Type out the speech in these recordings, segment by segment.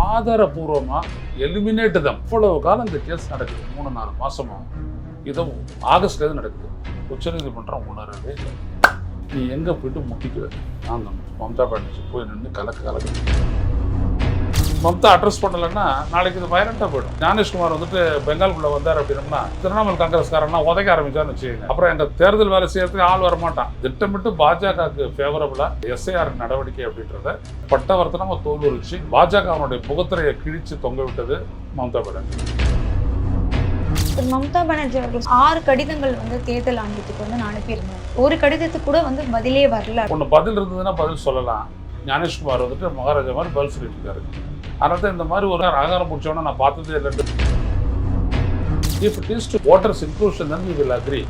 ஆதாரபூர்வமாக எலிமினேட் தான். இவ்வளவு காலம் இந்த கேஸ் நடக்குது, 3-4 மாசமா. இதோ ஆகஸ்ட்லேருந்து நடக்குது. உச்சநீதிமன்றம் உணரவே இல்லை. நீ எங்கே போயிட்டு முட்டிக்குவேன்? நான் தான் மம்தா பானர்ஜி போய் நின்று கலக்கு. மம்தா அட்ரஸ் பண்ணலைன்னா நாளைக்கு இது வயலண்டாக போயிடும். ஞானேஷ்குமார் வந்துட்டு பெங்கால்குள்ளே வந்தார் அப்படின்னம்னா திரிணாமுல் காங்கிரஸ்காரனா உதைக்க ஆரம்பிச்சான்னு வச்சுக்கோங்க. அப்புறம் எங்கள் தேர்தல் வேலை செய்யறதுக்கு ஆள் வரமாட்டான். திட்டமிட்டு பாஜகவுக்கு ஃபேவரபுளாக எஸ்ஐஆர் நடவடிக்கை அப்படின்றத பட்டவர்த்தனமாக தோல் உரிச்சு பாஜகவனுடைய முகத்திரையை கிழிச்சு தொங்க விட்டது மம்தா பானர்ஜி. மம்தா பானர்ஜி அவர்கள் 6 கடிதங்கள் தேர்தல் ஆணையத்துக்கு நான் அனுப்பியிருந்தேன். ஒரு கடிதத்துக்கு கூட பதிலே வரல. ஒன்று பதில் இருந்ததுன்னா பதில் சொல்லலாம். ஞானேஷ்குமார் வந்துட்டு மகாராஜா மாதிரி பதில் சொல்லிட்டு இருக்காரு. அதனால தான் இந்த மாதிரி ஒரு ஆகாரம் பிடிச்சோன்னா நான் பார்த்ததே இல்லை. If it is to waters inclusion then we will agree.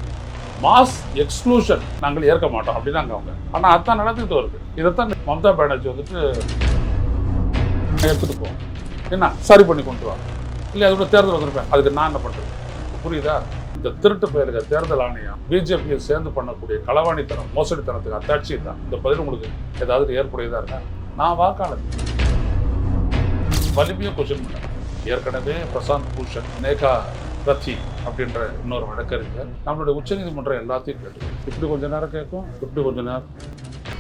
Mass exclusion நாங்கள் ஏற்க மாட்டோம் அப்படின்னாங்க அவங்க. ஆனால் அதுதான் நடந்துகிட்டு வருது. இதைத்தான் மம்தா பானர்ஜி வந்துட்டு எடுத்துகிட்டு போவோம், என்ன சரி பண்ணி கொண்டு வா, இல்லை அதோட தேர்தல் வந்திருப்பேன், அதுக்கு நான் என்ன பண்ணுறது? புரியுதா? இந்த திருட்டு பெயருக்கு தேர்தல் ஆணையம் பிஜேபியை சேர்ந்து பண்ணக்கூடிய களவாணித்தனம் மோசடித்தனத்துக்கு அத்தாட்சி தான். இந்த பதில் உங்களுக்கு ஏதாவது ஏற்புடையதாக இருக்கா? நான் வாக்காளர் வலிமையாக கொஸ்டின் பண்ணேன். ஏற்கனவே பிரசாந்த் பூஷன், நேகா ரத்தி அப்படின்ற இன்னொரு வழக்கறிஞர் நம்மளுடைய உச்சநீதிமன்றம் எல்லாத்தையும் கேட்டு இப்படி கொஞ்ச நேரம் கேட்கும், இப்படி கொஞ்ச நேரம்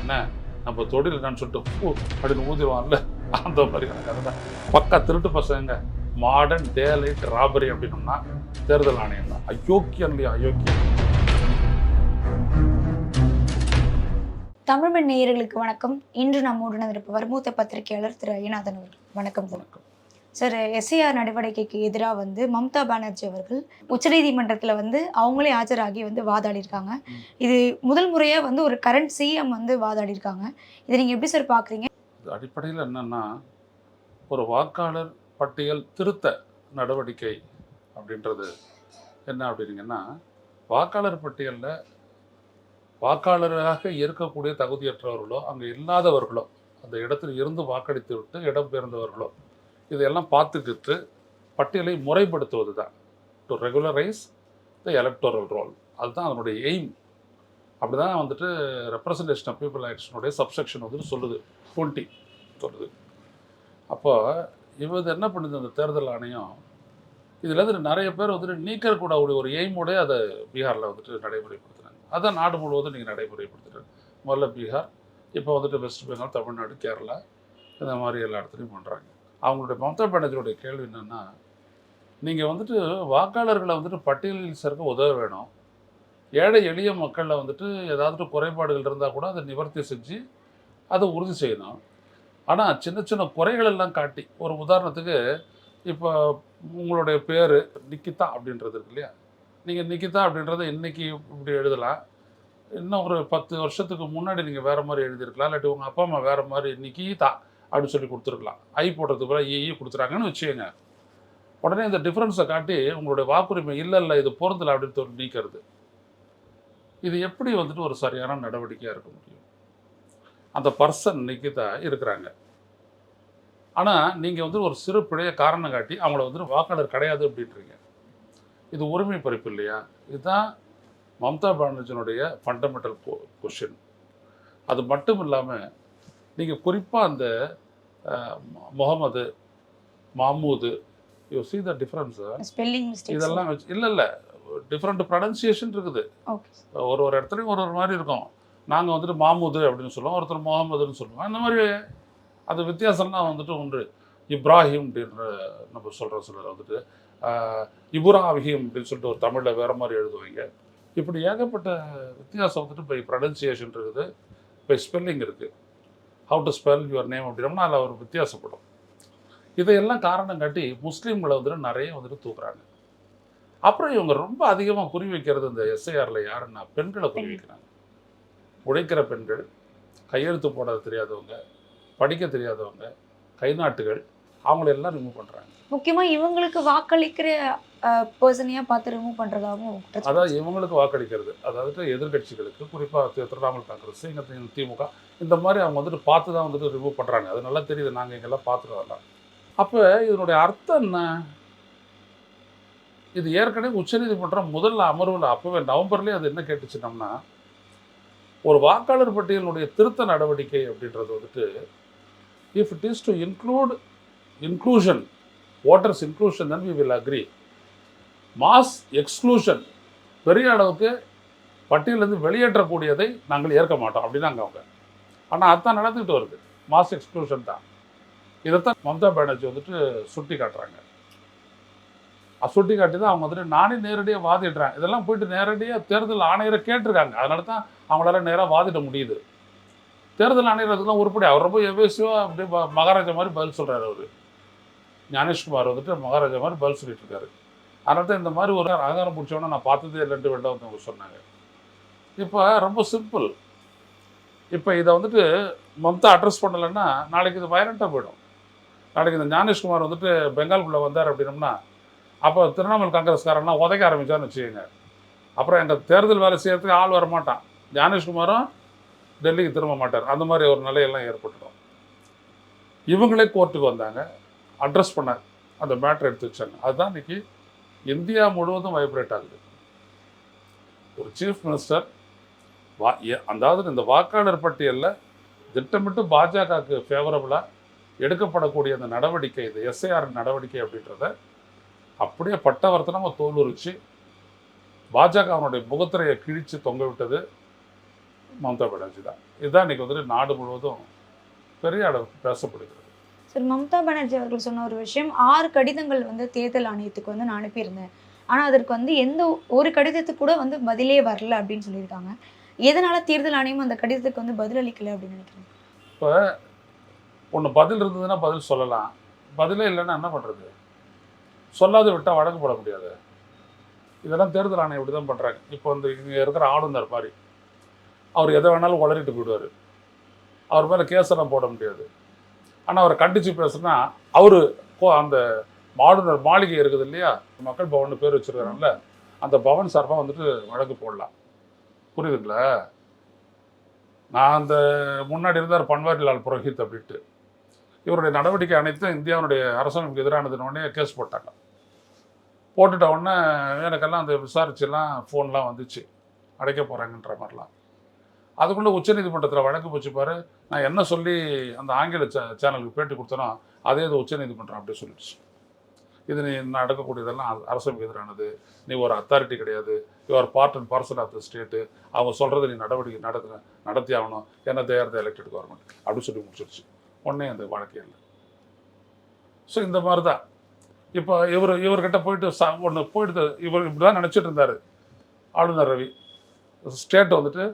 என்ன நம்ம தொழில் என்னன்னு சொல்லிட்டு அப்படின்னு ஊதிடுவான்ல, அந்த மாதிரி கதை தான். பக்கா திருட்டு பசங்க மாடர்ன் டே லைட் ராபரி அப்படின்னோம்னா தேர்தல் ஆணையம் தான். அயோக்கியம் இல்லையா? அயோக்கியம். தமிழ்மண் நேயர்களுக்கு வணக்கம். இன்று நம்முடன் இருப்பவர் மூத்த பத்திரிகையாளர் திரு ஐயநாதன் அவர்கள். வணக்கம். வணக்கம் சார். எஸ்ஐஆர் நடவடிக்கைக்கு எதிராக மம்தா பானர்ஜி அவர்கள் உச்சநீதிமன்றத்தில் அவங்களே ஆஜராகி வாதாடி இருக்காங்க. இது முதல் முறையாக ஒரு கரண்ட் சிஎம் வாதாடி இருக்காங்க. இதை நீங்கள் எப்படி சார் பார்க்குறீங்க? அடிப்படையில் என்னன்னா, ஒரு வாக்காளர் பட்டியல் திருத்த நடவடிக்கை அப்படின்றது என்ன அப்படின்னீங்கன்னா, வாக்காளர் பட்டியலில் வாக்காளராக இருக்கக்கூடிய தகுதியற்றவர்களோ அங்கே இல்லாதவர்களோ அந்த இடத்தில் இருந்து வாக்களித்து விட்டு இடம்பெயர்ந்தவர்களோ இதையெல்லாம் பார்த்துக்கிட்டு பட்டியலை முறைப்படுத்துவது தான். To regularise the electoral role. அதுதான் அதனுடைய எய்ம். அப்படி தான் ரெப்ரசன்டேஷன் ஆஃப் பீப்புள் ஆக்ஷனுடைய சப்செக்ஷன் சொல்லுது, 20 சொல்லுது. அப்போ இது என்ன பண்ணுது அந்த தேர்தல் ஆணையம்? இதில் நிறைய பேர் நீக்கக்கூடாத ஒரு எய்மோட அதை பீகாரில் நடைமுறைப்படுத்துகிறாங்க. அதான் நாடு முழுவதும் நீங்கள் நடைமுறைப்படுத்துகிறாங்க. முதல்ல பீகார், இப்போ வெஸ்ட் பெங்கால், தமிழ்நாடு, கேரளா, இந்த மாதிரி எல்லா இடத்துலையும் பண்ணுறாங்க. அவங்களுடைய மம்தா பானர்ஜியோடைய கேள்வி என்னென்னா, நீங்கள் வாக்காளர்களை பட்டியலில் சேர்க்க உதவ வேணும். ஏழை எளிய மக்களில் ஏதாவது குறைபாடுகள் இருந்தால் கூட அதை நிவர்த்தி செஞ்சு அதை உறுதி செய்யணும். ஆனால் சின்ன சின்ன குறைகள் எல்லாம் காட்டி, ஒரு உதாரணத்துக்கு இப்போ உங்களுடைய பேர் நிக்கிதா அப்படின்றது இருக்கு இல்லையா, நீங்கள் நிக்கிதா அப்படின்றத இன்றைக்கி இப்படி எழுதலாம், இன்னும் ஒரு 10 வருஷத்துக்கு முன்னாடி நீங்கள் வேறு மாதிரி எழுதியிருக்கலாம், இல்லாட்டி உங்கள் அப்பா அம்மா வேறு மாதிரி நிக்கிதா அப்படின்னு சொல்லி கொடுத்துருக்கலாம். ஐ போடுறதுக்கு பிறகு ஈ கொடுத்துறாங்கன்னு வச்சுக்கோங்க. உடனே இந்த டிஃப்ரென்ஸை காட்டி உங்களுடைய வாக்குரிமை இல்லை இது பொருந்தலை அப்படின்னு நீக்கிறது. இது எப்படி ஒரு சரியான நடவடிக்கையாக இருக்க முடியும்? அந்த பர்சன் நிக்கிதா இருக்கிறாங்க, ஆனால் நீங்கள் ஒரு சிறு பிழைய காரணம் காட்டி அவங்கள வாக்காளர் கிடையாது அப்படின்றீங்க. இது உரிமை பறிப்பு இல்லையா? இதுதான் மம்தா பானர்ஜினுடைய ஃபண்டமெண்டல் கொஷின். அது மட்டும் இல்லாமல் நீங்கள் குறிப்பாக அந்த Mohammed, Mahmood, you see the difference, இதெல்லாம் வச்சு இல்லை டிஃப்ரெண்ட் ப்ரொனன்சியேஷன் இருக்குது. ஒரு இடத்துலையும் ஒரு மாதிரி இருக்கும். நாங்கள் மாமூது அப்படின்னு சொல்லுவோம், ஒருத்தர் முகமதுன்னு சொல்லுவோம். அந்த மாதிரி அந்த வித்தியாசம்லாம் உண்டு. இப்ராஹிம் அப்படின்ற நம்ம சொல்கிற சிலர் இப்ராஹிம் அப்படின்னு சொல்லிட்டு ஒரு தமிழில் வேறு மாதிரி எழுதுவாங்க. இப்படி ஏகப்பட்ட வித்தியாசம் பை ப்ரொனன்சியேஷன் இருக்குது, பை ஸ்பெல்லிங் இருக்குது. How to spell your name அப்படின்னா அதில் ஒரு வித்தியாசப்படும். இதையெல்லாம் காரணம் காட்டி முஸ்லீம்களை நிறைய தூக்குறாங்க. அப்புறம் இவங்க ரொம்ப அதிகமாக குறி வைக்கிறது இந்த எஸ்ஐஆரில் யாருன்னா பெண்களை குறி வைக்கிறாங்க. உழைக்கிற பெண்கள், கையெழுத்து போட தெரியாதவங்க, படிக்க தெரியாதவங்க, கைநாட்டுகள், அவங்களெல்லாம் ரிமூவ் பண்ணுறாங்க. முக்கியமாக இவங்களுக்கு வாக்களிக்கிற பர்சனையாக பார்த்து ரிமூவ் பண்ணுறதாகவும். அதாவது இவங்களுக்கு வாக்களிக்கிறது, அதாவது எதிர்கட்சிகளுக்கு, குறிப்பாக திரிணாமுல் காங்கிரஸ், இங்கே திமுக, இந்த மாதிரி அவங்க பார்த்து தான் ரிமூவ் பண்ணுறாங்க. அது நல்லா தெரியுது, நாங்கள் இங்கெல்லாம் பார்த்துட்டு வரலாம். அப்போ இதனுடைய அர்த்தம் என்ன? இது ஏற்கனவே உச்சநீதிமன்றம் முதல் அமர்வில் அப்போவே நவம்பர்லேயே அது என்ன கேட்டுச்சுனோம்னா, ஒரு வாக்காளர் பட்டியலுடைய திருத்த நடவடிக்கை அப்படின்றது if it is to include inclusion, voters inclusion தான் we will agree. Mass exclusion, பெரிய அளவுக்கு பட்டியலிருந்து வெளியேற்றக்கூடியதை நாங்கள் ஏற்க மாட்டோம் அப்படின்னாங்க அவங்க. ஆனால் அதுதான் நடந்துக்கிட்டு வருது, மாஸ் எக்ஸ்க்ளூஷன் தான். இதைத்தான் மம்தா பானர்ஜி வந்துட்டு சுட்டி காட்டுறாங்க. சுட்டி காட்டி தான் அவங்க வந்துட்டு நானே நேரடியாக வாதிடுறேன், இதெல்லாம் போயிட்டு நேரடியாக தேர்தல் ஆணையரை கேட்டிருக்காங்க. அதனால தான் அவங்களால நேராக வாதிட முடியுது. தேர்தல் ஆணையர் அதுக்கெல்லாம் உருப்படி, அவர் ரொம்ப எவேசிவாக அப்படியே மகாராஜா மாதிரி பதில் சொல்கிறார். அவர் ஞானேஷ்குமார் வந்துட்டு மகாராஜா மாதிரி பதில் சொல்லிட்டு இருக்காரு. அதனால தான் இந்த மாதிரி ஒரு அகங்காரம் பிடிச்சவொன்னே நான் பார்த்ததே இல்லைன்ட்டு வெளில வந்து அவங்க சொன்னாங்க. இப்போ ரொம்ப சிம்பிள். இப்போ இதை வந்துட்டு மம்தா அட்ரஸ் பண்ணலைன்னா நாளைக்கு இது வயலண்ட்டாக போயிடும். நாளைக்கு இந்த ஞானேஷ்குமார் வந்துட்டு பெங்கால்குள்ளே வந்தார் அப்படின்னம்னா அப்போ திரிணாமுல் காங்கிரஸ்காரன்லாம் உதைக்க ஆரம்பித்தான்னு வச்சுக்கோங்க. அப்புறம் எங்கள் தேர்தல் வேலை செய்யறதுக்கு ஆள் வர மாட்டான், ஞானேஷ்குமாரும் டெல்லிக்கு திரும்ப மாட்டார். அந்த மாதிரி ஒரு நிலையெல்லாம் ஏற்பட்டுடும். இவங்களே கோர்ட்டுக்கு வந்தாங்க, அட்ரஸ் பண்ண அந்த மேட்ரு எடுத்து வச்சாங்க. அதுதான் இன்னைக்கு இந்தியா முழுவதும் வைப்ரேட் ஆகுது. ஒரு சீஃப் மினிஸ்டர் அதாவது இந்த வாக்காளர் பட்டியலில் திட்டமிட்டு பாஜகவுக்கு ஃபேவரபுளாக எடுக்கப்படக்கூடிய அந்த நடவடிக்கை, இந்த எஸ்ஐஆர் நடவடிக்கை அப்படின்றத அப்படியே பட்டவர்த்தனமாக தோல் உரிச்சு பாஜகவனுடைய முகத்திரையை கிழித்து தொங்க விட்டது மம்தா பானர்ஜி தான். இதுதான் இன்னைக்கு வந்துட்டு நாடு முழுவதும் பெரிய அளவுக்கு பேசப்படுகிறது. சார், மம்தா பானர்ஜி அவர்கள் சொன்ன ஒரு விஷயம், 6 கடிதங்கள் வந்து தேர்தல் ஆணையத்துக்கு வந்து நான் அனுப்பியிருந்தேன், ஆனால் அதற்கு வந்து எந்த ஒரு கடிதத்துக்கு கூட வந்து பதிலே வரல அப்படின்னு சொல்லியிருக்காங்க. எதனால தேர்தல் ஆணையம் அந்த கடிதத்துக்கு வந்து பதில் அளிக்கல அப்படின்னு நினைக்கிறேன்? இப்போ ஒன்று பதில் இருந்ததுன்னா பதில் சொல்லலாம், பதிலே இல்லைன்னா என்ன பண்ணுறது? சொல்லாத விட்டால் வழக்கு போட முடியாது. இதெல்லாம் தேர்தல் ஆணையம் இப்படி தான் பண்ணுறாங்க. இப்போ வந்து இங்கே இருக்கிற ஆளுநர் மாதிரி அவர் எதை வேணாலும் உளறிட்டு போயிடுவார். அவர் மேலே கேஸெல்லாம் போட முடியாது. ஆனால் அவரை கண்டித்து பேசுனா அவர் அந்த ஆளுநர் மாளிகை இருக்குது இல்லையா, மக்கள் பவன் பேர் வச்சுருக்காங்கல்ல, அந்த பவன் சார்பாக வந்துட்டு வழக்கு போடலாம். புரியுதுங்களா? நான் அந்த முன்னாடி இருந்தார் பன்வாரிலால் புரோஹித் அப்படின்ட்டு, இவருடைய நடவடிக்கை அனைத்தும் இந்தியாவுடைய அரசாங்கத்துக்கு எதிரானதுன்னு கேஸ் போட்டாங்க. போட்டுட்ட உடனே எனக்கெல்லாம் அந்த விசாரிச்சுலாம் ஃபோன்லாம் வந்துச்சு, அடைக்க போகிறாங்கன்ற மாதிரிலாம். அதுக்குள்ளே உச்சநீதிமன்றத்தில் வழக்கு போச்சு பாரு. நான் என்ன சொல்லி அந்த ஆங்கில சேனலுக்கு பேட்டி கொடுத்தனோ அதே இது உச்சநீதிமன்றம் அப்படியே சொல்லிடுச்சு. இது நீ நடக்கக்கூடியதெல்லாம் அரசுக்கு எதிரானது, நீ ஒரு அத்தாரிட்டி கிடையாது, your part and parcel of the state, அவங்க சொல்கிறத நீ நடவடிக்கை நடத்தி ஆகணும், என்ன தேர் த எலெக்டட் கவர்மெண்ட் அப்படின்னு சொல்லி முடிச்சிருச்சு. உடனே அந்த வழக்கே இல்லை. ஸோ இந்த மாதிரி தான் இப்போ இவர்கிட்ட போயிட்டு ஒன்று போயிட்டு இவர் இப்படி தான் நினச்சிட்டு இருந்தார் ஆளுநர் ரவி. ஸ்டேட் வந்துட்டு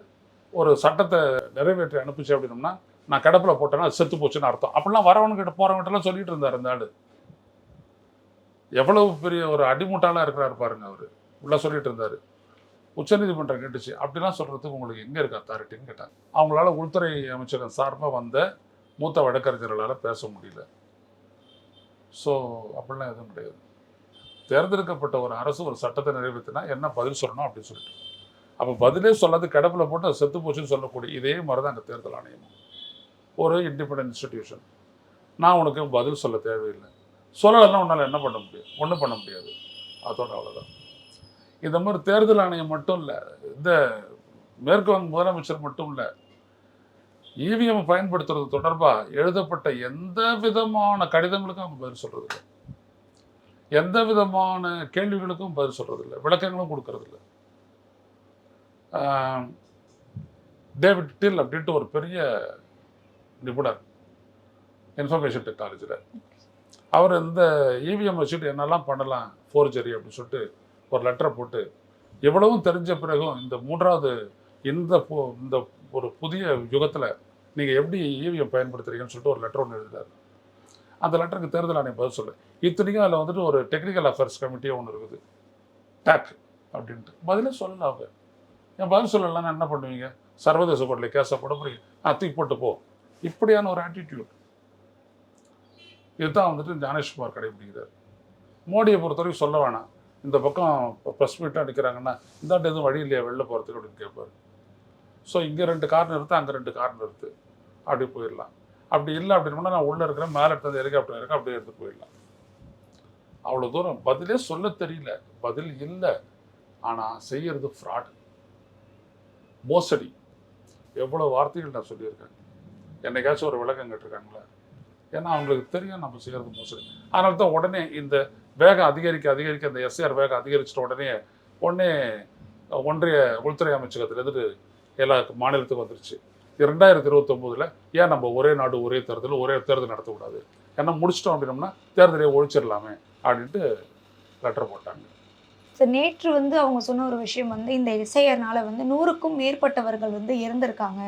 ஒரு சட்டத்தை நிறைவேற்றி அனுப்பிச்சு அப்படின்னோம்னா நான் கிடப்பில் போட்டேன்னா அது செத்து போச்சுன்னு அர்த்தம். அப்படிலாம் வரவனுக்கிட்ட போகிறவங்கிட்டலாம் சொல்லிட்டு இருந்தார் இந்த ஆள். எவ்வளவு பெரிய ஒரு அடிமுட்டாளாக இருக்கிறாரு பாருங்க அவர். உள்ள சொல்லிட்டு இருந்தார். உச்சநீதிமன்றம் கேட்டுச்சு, அப்படிலாம் சொல்கிறதுக்கு உங்களுக்கு எங்கே இருக்குது அத்தாரிட்டின்னு கேட்டாங்க. அவங்களால உள்துறை அமைச்சகம் சார்பாக வந்த மூத்த வழக்கறிஞர்களால் பேச முடியல. ஸோ அப்படிலாம் எதுவும் கிடையாது. தேர்ந்தெடுக்கப்பட்ட ஒரு அரசு ஒரு சட்டத்தை நிறைவேற்றினா என்ன பதில் சொல்லணும் அப்படின்னு சொல்லிட்டு, அப்போ பதிலே சொல்லாது கிடப்பில் போட்டு அது செத்து போச்சுன்னு சொல்லக்கூடிய இதே மாதிரி தான் அந்த தேர்தல் ஆணையம். ஒரு இண்டிபெண்டன்ட் இன்ஸ்டிடியூஷன். நான் உனக்கு பதில் சொல்ல தேவையில்லை, சொல்லலைன்னா உன்னால் என்ன பண்ண முடியும்? ஒன்றும் பண்ண முடியாது. அதோட அவ்வளோதான். இந்த மாதிரி தேர்தல் ஆணையம் மட்டும் இல்லை, இந்த மேற்கு வங்க முதலமைச்சர் மட்டும் இல்லை, இவிஎம் பயன்படுத்துறது தொடர்பாக எழுதப்பட்ட எந்த விதமான கடிதங்களுக்கும் அவங்க பதில் சொல்கிறது இல்லை, எந்த விதமான கேள்விகளுக்கும் பதில் சொல்கிறது இல்லை, விளக்கங்களும் கொடுக்கறது இல்லை. டேவிட் டில் அப்படின்ட்டு ஒரு பெரிய நிபுணர் இன்ஃபர்மேஷன் டெக்னாலஜியில், அவர் இந்த இவிஎம் வச்சுட்டு என்னெல்லாம் பண்ணலாம் ஃபோர்ஜரி அப்படின்னு சொல்லிட்டு ஒரு லெட்டரை போட்டு, எவ்வளவும் தெரிஞ்ச பிறகும் இந்த மூன்றாவது இந்த ஒரு புதிய யுகத்தில் நீங்கள் எப்படி இவிஎம் பயன்படுத்துறீங்கன்னு சொல்லிட்டு ஒரு லெட்டர் ஒன்று எழுதுறாரு. அந்த லெட்டருக்கு தேர்தல் ஆணையம் பதில் சொல்ல, இத்தனைக்கும் அதில் வந்துட்டு ஒரு டெக்னிக்கல் அஃபேர்ஸ் கமிட்டியாக ஒன்று இருக்குது, டேக் அப்படின்ட்டு. பதிலே சொல்லலை அவங்க. என் பதில் சொல்லலைன்னா என்ன பண்ணுவீங்க? சர்வதேச கோர்ட்டில் கேஸை போட போறீங்க, தூக்கி போட்டு போ. இப்படியான ஒரு ஆட்டிடியூட். இதுதான் வந்துட்டு ஞானேஷ்குமார் கடைபிடிக்கிறார். மோடியை பொறுத்தவரைக்கும் சொல்ல வேணாம். இந்த பக்கம் ப்ரெஸ் மீட்டாக நிற்கிறாங்கன்னா இந்தாண்டு எதுவும் வழி இல்லையா வெளில போகிறதுக்கு அப்படின்னு கேட்பார். ஸோ இங்கே 2 கார்னர் இருக்குது, அங்கே 2 கார்னர் இருக்குது, அப்படி போயிடலாம். அப்படி இல்லை அப்படின்னா நான் உள்ளே இருக்கிறேன், மேலே எடுத்தது ஹெலிகாப்டர் இருக்கேன், அப்படியே எடுத்து போயிடலாம். அவ்வளோ தூரம் பதிலே சொல்ல தெரியல, பதில் இல்லை, ஆனால் செய்யறது ஃப்ராட், மோசடி. எவ்வளோ வார்த்தைகள் நான் சொல்லியிருக்கேன். என்னைக்காச்சும் ஒரு விளக்கம் கேட்டிருக்காங்களா? ஏன்னா அவங்களுக்கு தெரியும் நம்ம செய்கிறது மோசடி. அதனால தான் உடனே இந்த வேகம் அதிகரிக்க இந்த எஸ்ஐஆர் வேகம் அதிகரிச்சிட்ட உடனே ஒன்றிய உள்துறை அமைச்சகத்திலேருந்து எல்லா மாநிலத்துக்கும் வந்துருச்சு. 2029 ஏன் நம்ம ஒரே நாடு ஒரே தேர்தல் நடத்தக்கூடாது, ஏன்னா முடிச்சிட்டோம் அப்படின்னோம்னா தேர்தலையே ஒழிச்சிடலாமே அப்படின்ட்டு லெட்டர் போட்டாங்க. சார் நேற்று வந்து அவங்க சொன்ன ஒரு விஷயம் வந்து இந்த எஸ்ஐஆர்னால வந்து 100க்கும் மேற்பட்டவர்கள் வந்து இறந்திருக்காங்க,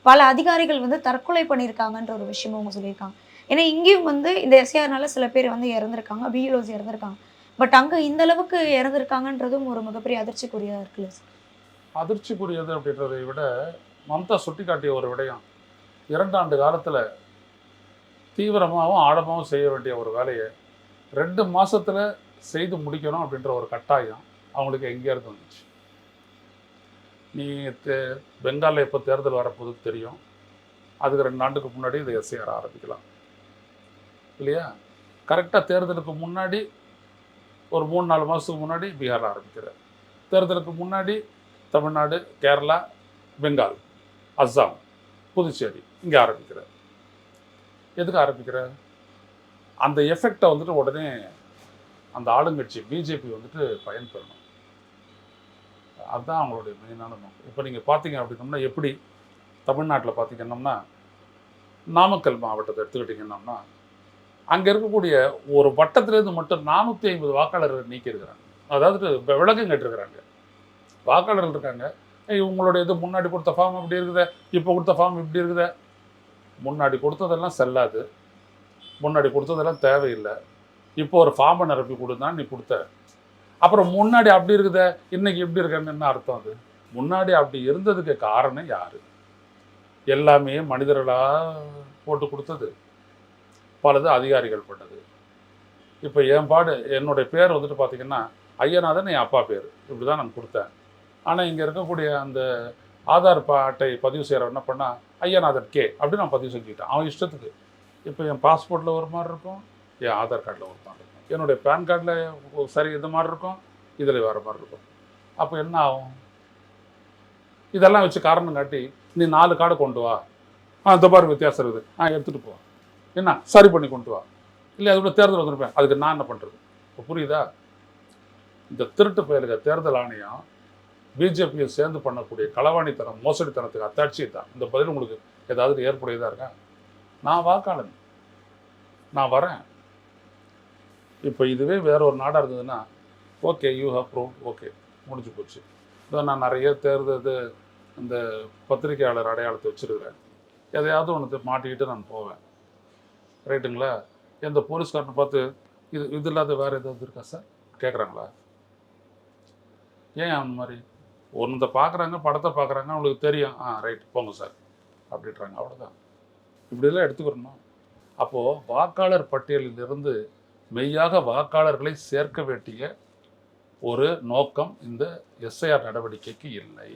பல அதிகாரிகள் வந்து தற்கொலை பண்ணியிருக்காங்கன்ற ஒரு விஷயமும் அவங்க சொல்லியிருக்காங்க. ஏன்னா இங்கேயும் வந்து இந்த எஸ்ஐஆர்னால சில பேர் வந்து இறந்துருக்காங்க, பிஎல்ஓஸ் இறந்துருக்காங்க. பட் அங்கே இந்த அளவுக்கு இறந்துருக்காங்கன்றதும் ஒரு மிகப்பெரிய அதிர்ச்சிக்குரியதாக இருக்குல்ல சார்? அதிர்ச்சிக்குரியது அப்படின்றதை விட மம்தா சுட்டி காட்டிய ஒரு விடயம், 2 ஆண்டு காலத்தில் தீவிரமாகவும் ஆழமாகவும் செய்ய வேண்டிய ஒரு வேலையை 2 மாதத்தில் செய்து முடிக்கணும் அப்படின்ற ஒரு கட்டாயம் அவங்களுக்கு எங்கேருந்து வந்துச்சு. நீ பெங்காலில் எப்போ தேர்தல் வரப்போது தெரியும், அதுக்கு 2 ஆண்டுக்கு முன்னாடி இந்த எஸ்ஐஆர் ஆரம்பிக்கலாம் இல்லையா? கரெக்டாக தேர்தலுக்கு முன்னாடி ஒரு 3-4 மாதத்துக்கு முன்னாடி பீகார் ஆரம்பிக்கிறார், தேர்தலுக்கு முன்னாடி தமிழ்நாடு, கேரளா, பெங்கால், அஸ்ஸாம், புதுச்சேரி இங்கே ஆரம்பிக்கிறார். எதுக்கு ஆரம்பிக்கிறார்? அந்த எஃபெக்டை வந்துட்டு உடனே அந்த ஆளுங்கட்சி பிஜேபி வந்துட்டு பயன்பெறணும். அதுதான் அவங்களுடைய மெயினான நோக்கம். இப்போ நீங்கள் பார்த்தீங்க அப்படின்னோம்னா, எப்படி தமிழ்நாட்டில் பார்த்தீங்கன்னா நாமக்கல் மாவட்டத்தை எடுத்துக்கிட்டிங்கன்னா அங்கே இருக்கக்கூடிய ஒரு வட்டத்திலேருந்து மட்டும் 450 வாக்காளர்கள் நீக்கியிருக்கிறாங்க. அதாவது விளக்கம் கேட்டிருக்கிறாங்க. வாக்காளர்கள் இருக்காங்க, உங்களுடைய இது முன்னாடி கொடுத்த ஃபார்ம் இப்படி இருக்குதே, இப்போ கொடுத்த ஃபார்ம் இப்படி இருக்குதே. முன்னாடி கொடுத்ததெல்லாம் செல்லாது, முன்னாடி கொடுத்ததெல்லாம் தேவையில்லை, இப்போ ஒரு ஃபார்மை நிரப்பி கொடுத்தான் நீ கொடுத்த. அப்புறம் முன்னாடி அப்படி இருக்குதே, இன்னைக்கு இப்படி இருக்கன்னு என்ன அர்த்தம்? அது முன்னாடி அப்படி இருந்ததுக்கு காரணம் யார்? எல்லாமே மனிதர்களாக போட்டு கொடுத்தது, பலது அதிகாரிகள் பண்ணது. இப்போ என் பாடு என்னுடைய பேர் வந்துட்டு பார்த்தீங்கன்னா ஐயநாதன், என் அப்பா பேர், இப்படி தான் நான் கொடுத்தேன். ஆனால் இங்கே இருக்கக்கூடிய அந்த ஆதார் அட்டை பதிவு செய்கிறவன் என்ன பண்ணால் ஐயநாதன் கே அப்படின்னு நான் பதிவு செஞ்சுக்கிட்டேன் அவன் இஷ்டத்துக்கு. இப்போ என் பாஸ்போர்ட்டில் ஒரு மாதிரி இருக்கும், என் ஆதார் கார்டில் ஒரு மாதிரி இருக்கும், என்னுடைய பேன் கார்டில் சரி இது மாதிரி இருக்கும், இதில் வேறு மாதிரி இருக்கும். அப்போ என்ன ஆகும்? இதெல்லாம் வச்சு காரணம் காட்டி நீ 4 கார்டு கொண்டு வா, இந்த மாதிரி வித்தியாசம் இருக்குது, எடுத்துகிட்டு போ, என்ன சரி பண்ணி கொண்டு வா, இல்லை அதோட தேர்தல் வந்துருப்பேன், அதுக்கு நான் என்ன பண்ணுறது? இப்போ புரியுதா? இந்த திருட்டு பயலுக தேர்தல் ஆணையம் பிஜேபியை சேர்ந்து பண்ணக்கூடிய களவாணித்தனம், மோசடித்தனத்துக்கு அத்தாட்சி தான். இந்த பதில் உங்களுக்கு ஏதாவது ஏற்புடையதாக இருக்கா? நான் வாக்காளன், நான் வரேன். இப்போ இதுவே வேற ஒரு நாடாக இருந்ததுன்னா okay you have prove, okay முடிஞ்சு போச்சு. இதோ நான் நிறைய தேர்தல் இந்த பத்திரிகையாளர் அடையாளத்தை வச்சுருக்கிறேன், எதையாவது ஒன்று மாட்டிக்கிட்டு நான் போவேன், ரைட்டுங்களா? எந்த போலீஸ்காரனை பார்த்து இது இல்லாத வேறு ஏதாவது இருக்கா சார் கேட்குறாங்களா? ஏன் அந்த மாதிரி ஒன்றை பார்க்குறாங்க, படத்தை பார்க்குறாங்க, அவங்களுக்கு தெரியும், ரைட் போங்க சார் அப்படின்றாங்க, அவ்வளோதான். இப்படிலாம் எடுத்துக்கிறணும். அப்போது வாக்காளர் பட்டியலிலிருந்து மெய்யாக வாக்காளர்களை சேர்க்க வேண்டிய ஒரு நோக்கம் இந்த எஸ்ஐஆர் நடவடிக்கைக்கு இல்லை.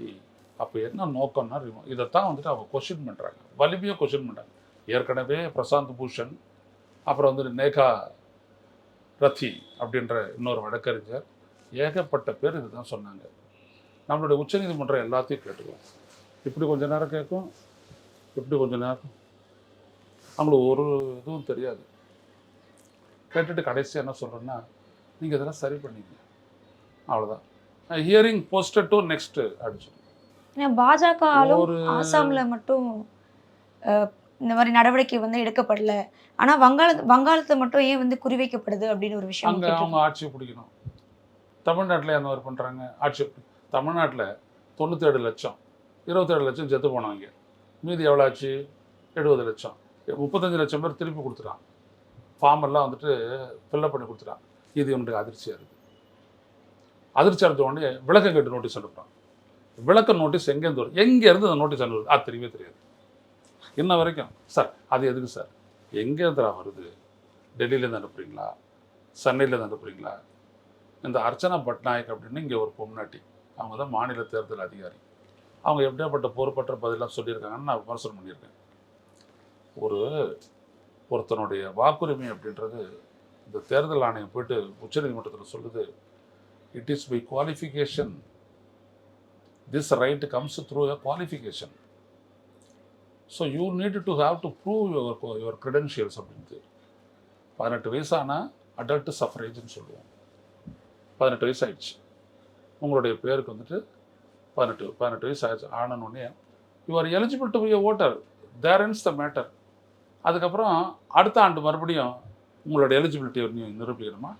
அப்போ என்ன நோக்கம்னா இதைத்தான் வந்துட்டு அவங்க கொஸ்டின் பண்ணுறாங்க, வலிமையாக கொஸ்டின் பண்ணுறாங்க. ஏற்கனவே பிரசாந்த் பூஷன், அப்புறம் வந்துட்டு நேகா ரத்தி அப்படின்ற இன்னொரு வழக்கறிஞர், ஏகப்பட்ட பேர் இதுதான் சொன்னாங்க. நம்மளுடைய உச்சநீதிமன்றம் எல்லாத்தையும் கேட்டுக்குவோம், இப்படி கொஞ்ச நேரம் கேட்கும், இப்படி கொஞ்ச நேரம், அவங்களுக்கு ஒரு இதுவும் தெரியாது. கேட்டுட்டு கடைசியாக என்ன சொல்கிறேன்னா, நீங்கள் இதெல்லாம் சரி பண்ணிங்க, அவ்வளோதான். ஹியரிங் போஸ்டட் டு நெக்ஸ்ட் அப்படின்னு சொல்லி. ஏன்னா பாஜக ஆசாம்ல மட்டும் இந்த மாதிரி நடவடிக்கை வந்து எடுக்கப்படல, ஆனால் வங்காளத்தை மட்டும் ஏன் வந்து குறிவைக்கப்படுது அப்படின்னு ஒரு விஷயம். அங்கே அவங்க ஆட்சியை பிடிக்கணும். தமிழ்நாட்டில் அந்த மாதிரி பண்ணுறாங்க ஆட்சி. தமிழ்நாட்டில் 97 லட்சம், 27 லட்சம் செத்து போனவங்க, மீதி எவ்வளோ ஆச்சு? 70 லட்சம். 35 லட்சம் பேர் திருப்பி கொடுத்துட்டான், ஃபார்ம் எல்லாம் வந்துட்டு ஃபில்லப் பண்ணி கொடுத்துட்டான். இது இவனுக்கு அதிர்ச்சியாக இருக்குது. அதிர்ச்சி அடைஞ்ச உடனே விளக்கம் கேட்டு நோட்டீஸ் அனுப்புகிறான். விளக்க நோட்டீஸ் எங்கேருந்து வரும், எங்கேருந்து அந்த நோட்டீஸ் அனுப்புறது அது தெரியவே தெரியாது இன்ன வரைக்கும். சார் அது எதுக்கு சார், எங்கேருந்து வருது? டெல்லியிலேருந்து அனுப்புறீங்களா, சென்னையிலேருந்து அனுப்புறீங்களா? இந்த அர்ச்சனா பட்நாயக் அப்படின்னு இங்கே ஒரு பொம்நாட்டி, அவங்க தான் மாநில தேர்தல் அதிகாரி. அவங்க எப்படியாப்பட்ட பொறுப்பற்ற பதிலாக சொல்லியிருக்காங்கன்னு நான் விமர்சனம் பண்ணியிருக்கேன். ஒருத்தனுடைய வாக்குரிமை அப்படின்றது இந்த தேர்தல் ஆணையம் போயிட்டு உச்சநீதிமன்றத்தில் சொல்லுது, it is by qualification, this right comes through a qualification. So you need to have to prove your credentials அப்படின்னு. 18 வயசானா அடல்ட் சஃப்ரேஜ்னு சொல்லுவோம். 18 வயசு ஆயிடுச்சு, உங்களுடைய பேருக்கு வந்துட்டு 18 வயசு ஆயிடுச்சு ஆனோடனே you are eligible to be a voter. There ends the matter. அதுக்கப்புறம் அடுத்த ஆண்டு மறுபடியும் உங்களோட எலிஜிபிலிட்டியை நீங்கள் நிரூபிக்கணுமா?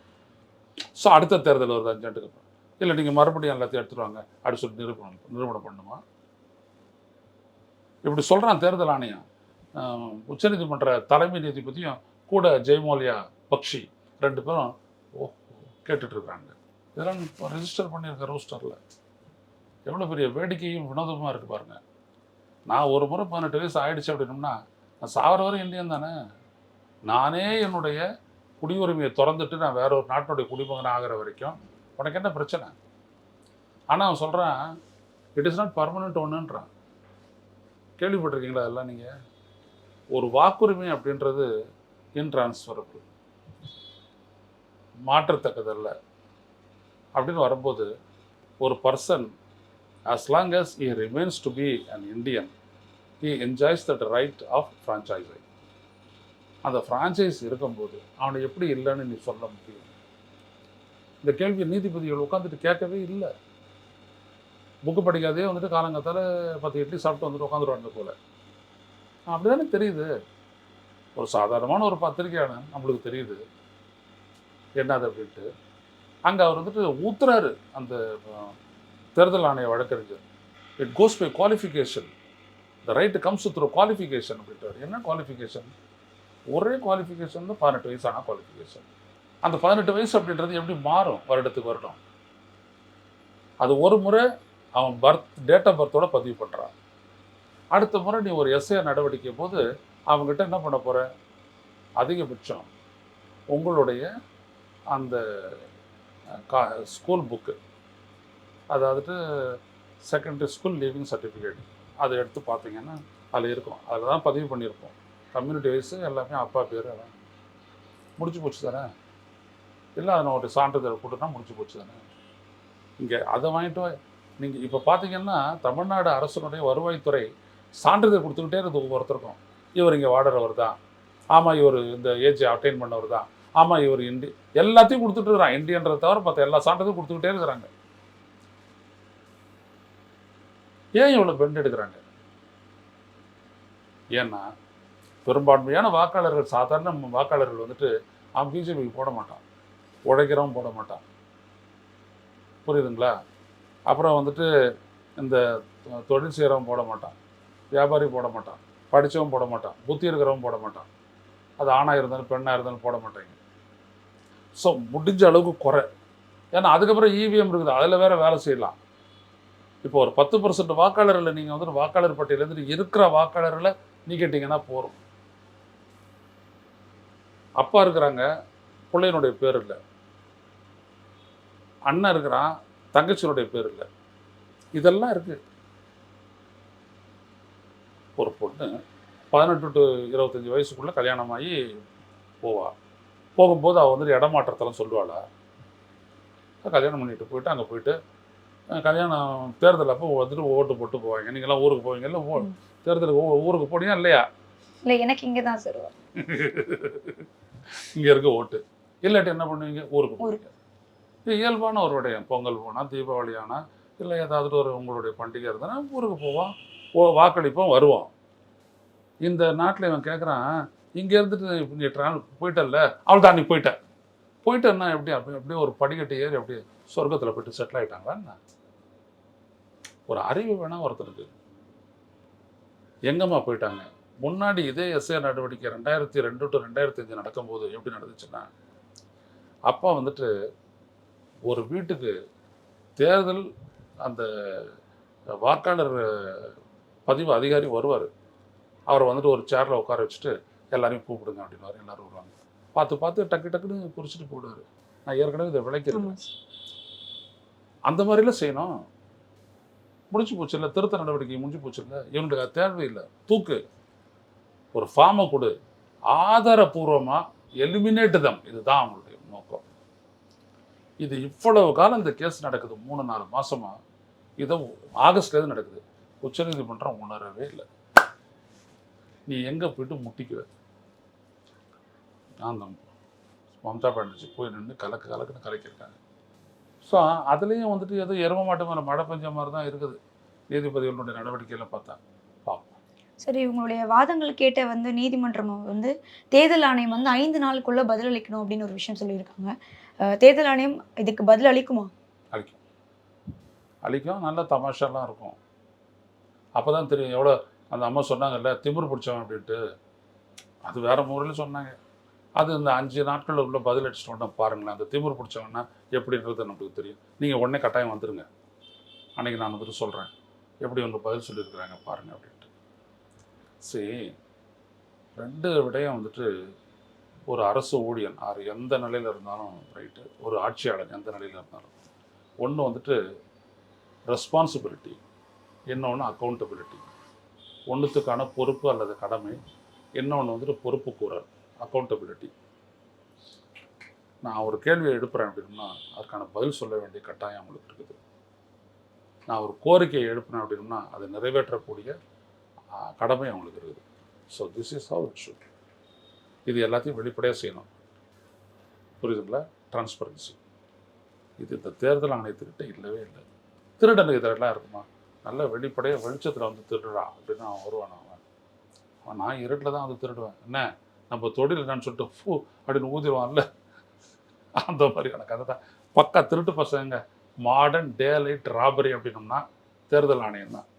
ஸோ அடுத்த தேர்தல் வருது 5 ஆண்டுக்கு அப்புறம், இல்லை நீங்கள் மறுபடியும் எல்லாத்தையும் எடுத்துருவாங்க அப்படி சொல்லி நிரூபணம் பண்ணணுமா? இப்படி சொல்கிறான் தேர்தல் ஆணையம். உச்சநீதிமன்ற தலைமை நீதிபதியும் கூட ஜெயமோலியா பக்ஷி 2 பேரும் கேட்டுட்ருக்காங்க. இதெல்லாம் இப்போ ரெஜிஸ்டர் பண்ணியிருக்க ரோஸ்டரில் எவ்வளோ பெரிய வேடிக்கையும் வினோதமாக இருக்குது பாருங்கள். நான் ஒரு முறை 18 வயசு ஆயிடுச்சு அப்படின்னோம்னா நான் சாகிற வரை இந்தியன் தானே. நானே என்னுடைய குடியுரிமையை திறந்துட்டு நான் வேற ஒரு நாட்டினுடைய குடிமகன் ஆகிற வரைக்கும் உனக்கு என்ன பிரச்சனை? ஆனால் அவன் சொல்கிறான் இட் இஸ் நாட் பர்மனெண்ட் ஒன்றுன்றான். கேள்விப்பட்டிருக்கீங்களா அதெல்லாம் நீங்கள்? ஒரு வாக்குரிமை அப்படின்றது இன்ட்ரான்ஸ்ஃபரபிள், மாற்றத்தக்கதல்ல அப்படின்னு வரும்போது ஒரு person as long as he remains to be an Indian, he enjoys that right of franchising. அந்த ஃப்ரான்ச்சைஸ் இருக்கும்போது அவனை எப்படி இல்லைன்னு நீ சொல்ல முடியும்? இந்த கேள்வியை நீதிபதிகள் உட்காந்துட்டு கேட்கவே இல்லை. புக்கு படிக்காதே வந்துட்டு காலங்காத்தால் 10 இட்லி சாப்பிட்டு வந்துட்டு உட்காந்துருவாங்க போல. அப்படி தானே தெரியுது. ஒரு சாதாரணமான ஒரு பத்திரிகையான நம்மளுக்கு தெரியுது என்னது அப்படின்ட்டு. அங்கே அவர் வந்துட்டு ஊத்துறாரு அந்த தேர்தல் ஆணைய வழக்கறிஞர். It goes by qualification, the right comes through qualification அப்படின்றார். என்ன குவாலிஃபிகேஷன்? ஒரே குவாலிஃபிகேஷன் தான் 18 வயசான குவாலிஃபிகேஷன். அந்த 18 வயசு அப்படின்றது எப்படி மாறும் வருடத்துக்கு வருடம்? அது ஒரு முறை அவன் டேட் ஆஃப் பர்த்தோட பதிவு பண்ணுறான். அடுத்த முறை நீ ஒரு எஸ்ஐஆர் நடவடிக்கை போது அவங்ககிட்ட என்ன பண்ண போகிற? அதிகபட்சம் உங்களுடைய அந்த ஸ்கூல் புக்கு, அதாவது செகண்டரி ஸ்கூல் லீவிங் சர்டிஃபிகேட், அதை எடுத்து பார்த்தீங்கன்னா அதில் இருக்கும். அதில் தான் பதிவு பண்ணியிருப்போம். கம்யூனிட்டி வைஸு எல்லாமே அப்பா பேர் எல்லாம் முடிச்சு போச்சு தானே. இல்லை அதை ஒரு சான்றிதழ் கொடுத்தா முடிச்சு போச்சு தானே. இங்கே அதை வாங்கிட்டு நீங்கள் இப்போ பார்த்தீங்கன்னா தமிழ்நாடு அரசுடைய வருவாய்த்துறை சான்றிதழ் கொடுத்துக்கிட்டே இருக்குது ஒருத்தருக்கும். இவர் இங்கே வாடுறவர் தான், ஆமாம் இவர் இந்த ஏஜ் அட்டைன் பண்ணவர் தான், ஆமாம் இவர் எல்லாத்தையும் கொடுத்துட்டு இருக்கிறான். இந்தியன்றதை தவிர மற்ற எல்லா சான்றிதழும் கொடுத்துக்கிட்டே இருக்கிறாங்க. ஏன் இவ்வளோ பெண்ட் எடுக்கிறாங்க? ஏன்னா பெரும்பான்மையான வாக்காளர்கள், சாதாரண வாக்காளர்கள் வந்துட்டு அவன் பிஜேபிக்கு போட மாட்டான், உழைக்கிறவன் போட மாட்டான். புரியுதுங்களா? அப்புறம் வந்துட்டு இந்த தொழில் செய்கிறவன் போட மாட்டான், வியாபாரி போட மாட்டான், படித்தவன் போட மாட்டான், புத்தி இருக்கிறவன் போட மாட்டான். அது ஆணாக இருந்தாலும் பெண்ணாக இருந்தாலும் போட மாட்டாங்க. ஸோ முடிஞ்ச அளவுக்கு குறை. ஏன்னா அதுக்கப்புறம் இவிஎம் இருக்குது, அதில் வேறு வேலை செய்யலாம். இப்போ ஒரு 10% வாக்காளர்களில் நீங்கள் வந்துட்டு வாக்காளர் பட்டியலேருந்து இருக்கிற வாக்காளர்களை நீக்கிட்டீங்கன்னா போகிறோம். அப்பா இருக்கிறாங்க, பிள்ளையினுடைய பேர் இல்லை. அண்ணன் இருக்கிறான், தங்கச்சியினுடைய பேர் இல்லை. இதெல்லாம் இருக்குது. ஒரு பொண்ணு 18 to 25 வயசுக்குள்ளே கல்யாணமாகி போகும்போது அவள் வந்துட்டு இடமாற்றத்தெல்லாம் சொல்லுவாளா? கல்யாணம் பண்ணிட்டு போயிட்டு அங்கே போயிட்டு கல்யாணம் தேர்தல் அப்போ வந்துட்டு ஓட்டு போட்டு போவாங்க. நீங்கள்லாம் ஊருக்கு போவீங்க, இல்லை தேர்தலுக்கு ஊருக்கு போனீங்க இல்லையா? இல்லை, எனக்கு இங்கே தான் சார் இங்கே இருக்க ஓட்டு. இல்லாட்டி என்ன பண்ணுவீங்க? ஊருக்கு போவீங்க. இது இயல்பான ஒரு விடயம். பொங்கல் போனால், தீபாவளி ஆனால், இல்லை ஏதாவது ஒரு உங்களுடைய பண்டிகை இருந்ததுன்னா ஊருக்கு போவோம், வாக்களிப்போம், வருவோம். இந்த நாட்டில் இவன் கேட்குறான், இங்கே இருந்துட்டு நீ போயிட்டல்ல, அவள் தான் நீ போயிட்டேன்னா எப்படி அப்படியே ஒரு படிக்கட்டு ஏறி அப்படியே சொர்க்கத்தில் போயிட்டு செட்டில் ஆகிட்டாங்களா என்ன? ஒரு அறிவு வேணாம் ஒருத்தருக்கு. எங்கம்மா போயிட்டாங்க? முன்னாடி இதே எஸ்ஐஆர் நடவடிக்கை 2002 to 2005 நடக்கும்போது எப்படி நடந்துச்சுன்னா, அப்பா வந்துட்டு ஒரு வீட்டுக்கு தேர்தல் அந்த வாக்காளர் பதிவு அதிகாரி வருவார். அவரை வந்துட்டு ஒரு சேரில் உட்கார வச்சுட்டு எல்லாரையும் கூப்பிடுங்க அப்படின்வார். எல்லோரும் வருவாங்க. பார்த்து டக்குன்னு குறிச்சிட்டு போடுவார். நான் ஏற்கனவே இதை விளைக்கிறேன். அந்த மாதிரிலாம் செய்யணும். முடிச்சு போச்சு இல்லை, திருத்த நடவடிக்கை முடிஞ்சு போச்சு இல்லை, இவனுக்கு அது தேவையில்லை. தூக்கு, ஒரு ஃபார்மை கொடு, ஆதாரபூர்வமாக எலிமினேட் தம். இதுதான் அவங்களுடைய நோக்கம். இது இவ்வளவு காலம் இந்த கேஸ் நடக்குது, 3-4 மாதமாக. இதை ஆகஸ்ட்லேருந்து நடக்குது. உச்சநீதிமன்றம் உணரவே இல்லை. நீ எங்கே போயிட்டு முட்டிக்குவ? நான் தான் மம்தா பானர்ஜி போய் நின்று கலக்குன்னு கலக்கியிருக்காங்க. ஸோ அதுலேயும் வந்துட்டு ஏதோ எரும மாட்டு மேலே மழை பெஞ்ச மாதிரி தான் இருக்குது நீதிபதிகளுடைய நடவடிக்கையில் பார்த்தா. பார்ப்போம். சரி, இவங்களுடைய வாதங்கள் கேட்ட வந்து நீதிமன்றம் வந்து தேர்தல் ஆணையம் வந்து 5 நாளுக்குள்ள பதிலளிக்கணும் அப்படின்னு ஒரு விஷயம் சொல்லியிருக்காங்க. தேர்தல் ஆணையம் இதுக்கு பதில் அளிக்குமா? அளிக்கும் அளிக்கும். நல்ல தமாஷாலாம் இருக்கும். அப்போ தான் தெரியும் எவ்வளோ. அந்த அம்மா சொன்னாங்கல்ல திமிரு பிடிச்சவன் அப்படின்ட்டு, அது வேற முறையில் சொன்னாங்க. அது இந்த 5 நாட்கள் உள்ள பதில் அடிச்சிட்டோம்னா பாருங்களேன், அந்த திமிரு பிடிச்சவன்னா எப்படின்றது நமக்கு தெரியும். நீங்கள் உடனே கட்டாயம் வந்துடுங்க, அன்றைக்கி நான் வந்துட்டு சொல்கிறேன் எப்படி வந்து பதில் சொல்லியிருக்கிறாங்க பாருங்கள் அப்படின்ட்டு. சரி, 2 விடயம் வந்துட்டு ஒரு அரசு ஊழியன் எந்த நிலையில் இருந்தாலும் ரைட்டு, ஒரு ஆட்சியாளர் எந்த நிலையில் இருந்தாலும், ஒன்று வந்துட்டு ரெஸ்பான்சிபிலிட்டி, இன்னொன்று அக்கௌண்டபிலிட்டி. ஒன்றுத்துக்கான பொறுப்பு அல்லது கடமை, இன்னொன்று வந்துட்டு பொறுப்பு கூறல், அக்கௌண்டபிலிட்டி. நான் ஒரு கேள்வியை எழுப்புறேன் அப்படின்னா அதுக்கான பதில் சொல்ல வேண்டிய கட்டாயம் அவங்களுக்கு இருக்குது. நான் ஒரு கோரிக்கையை எழுப்புறேன் அப்படின்னா அதை நிறைவேற்றக்கூடிய கடமை அவங்களுக்கு இருக்குது. So this is how it should. இது எல்லாத்தையும் வெளிப்படையாக செய்யணும். புரியுதுங்களா? டிரான்ஸ்பரன்சி. இது இந்த தேர்தல் ஆணையத்துக்கிட்ட இல்லவே இல்லை. திருடனுக்கு இதெல்லாம் இருக்குமா? நல்ல வெளிப்படையாக வெளிச்சத்தில் வந்து திருடுறா அப்படின்னு அவன் வருவான். அவன் நான் இருட்டில் தான் வந்து திருடுவேன். என்ன நம்ம தொழில் என்னன்னு சொல்லிட்டு ஃபூ அப்படின்னு ஊதிடுவான்ல, அந்த மாதிரியான கதை தான். பக்கா திருட்டு பசங்க. மாடர்ன் டே லைட் ராபரி அப்படின்னோம்னா தேர்தல் ஆணையம் தான்.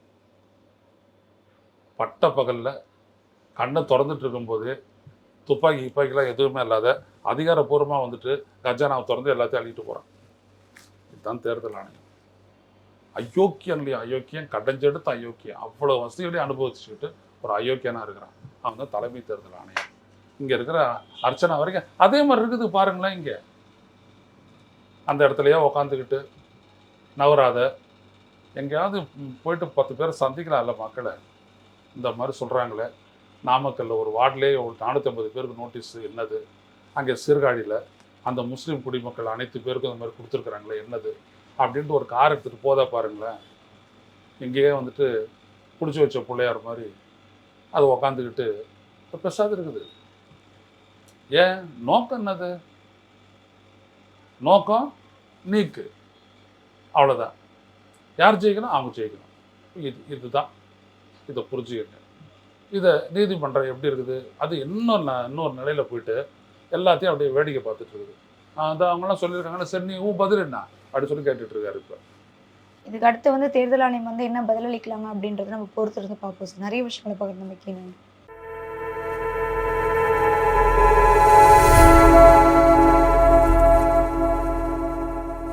பட்ட பகலில் கண்ணை திறந்துட்டு இருக்கும்போது துப்பாக்கிலாம் எதுவுமே இல்லாத அதிகாரப்பூர்வமாக வந்துட்டு கஜானாவை திறந்து எல்லாத்தையும் அள்ளிட்டு போகிறான். இதுதான் தேர்தல் ஆணையம். அயோக்கியம் இல்லையா? அயோக்கியம், கடைஞ்செடுத்த அயோக்கியம். அவ்வளோ வசதிகளையும் அனுபவிச்சுக்கிட்டு ஒரு அயோக்கியனாக இருக்கிறான். அவன் தான் தலைமை தேர்தல் ஆணையம். இங்கே இருக்கிற அர்ச்சனா வரைக்கும் அதே மாதிரி இருக்குது பாருங்களேன். இங்கே அந்த இடத்துலையே உக்காந்துக்கிட்டு நவராத, எங்கேயாவது போயிட்டு 10 பேர் சந்திக்கலாம்ல மக்களை. இந்த மாதிரி சொல்கிறாங்களே, நாமக்கல்ல ஒரு வார்டிலே ஒரு 450 பேருக்கு நோட்டீஸ் என்னது? அங்கே சீர்காழியில் அந்த முஸ்லீம் குடிமக்கள் அனைத்து பேருக்கும் இந்த மாதிரி கொடுத்துருக்குறாங்களே என்னது அப்படின்ட்டு ஒரு கார் எடுத்துகிட்டு போதா பாருங்களேன். இங்கேயே வந்துட்டு பிடிச்சி வச்ச பிள்ளையார் மாதிரி அது உக்காந்துக்கிட்டு பெருசாக இருக்குது. ஏன் நோக்கம் என்னது? நோக்கம் நீக்கு, அவ்வளோதான். யார் ஜெயிக்கணும்? அவங்க ஜெயிக்கணும். இதுதான். இதை புரிஞ்சுக்கங்க. இதை நீதிமன்றம் எப்படி இருக்குது? அது இன்னொரு நிலையில் போயிட்டு எல்லாத்தையும் அப்படியே வேடிக்கை பார்த்துட்டு இருக்குது. அதான் அவங்களாம் சொல்லியிருக்காங்கன்னா சரி நீ பதில் என்ன அப்படி சொல்லி கேட்டுட்டு இருக்காரு. இப்போ இதுக்கு அடுத்து வந்து தேர்தல் ஆணையம் வந்து என்ன பதிலளிக்கலாமா அப்படின்றத நம்ம பொறுத்திருந்து பார்ப்போம். நிறைய விஷயங்களை பகிர்ந்து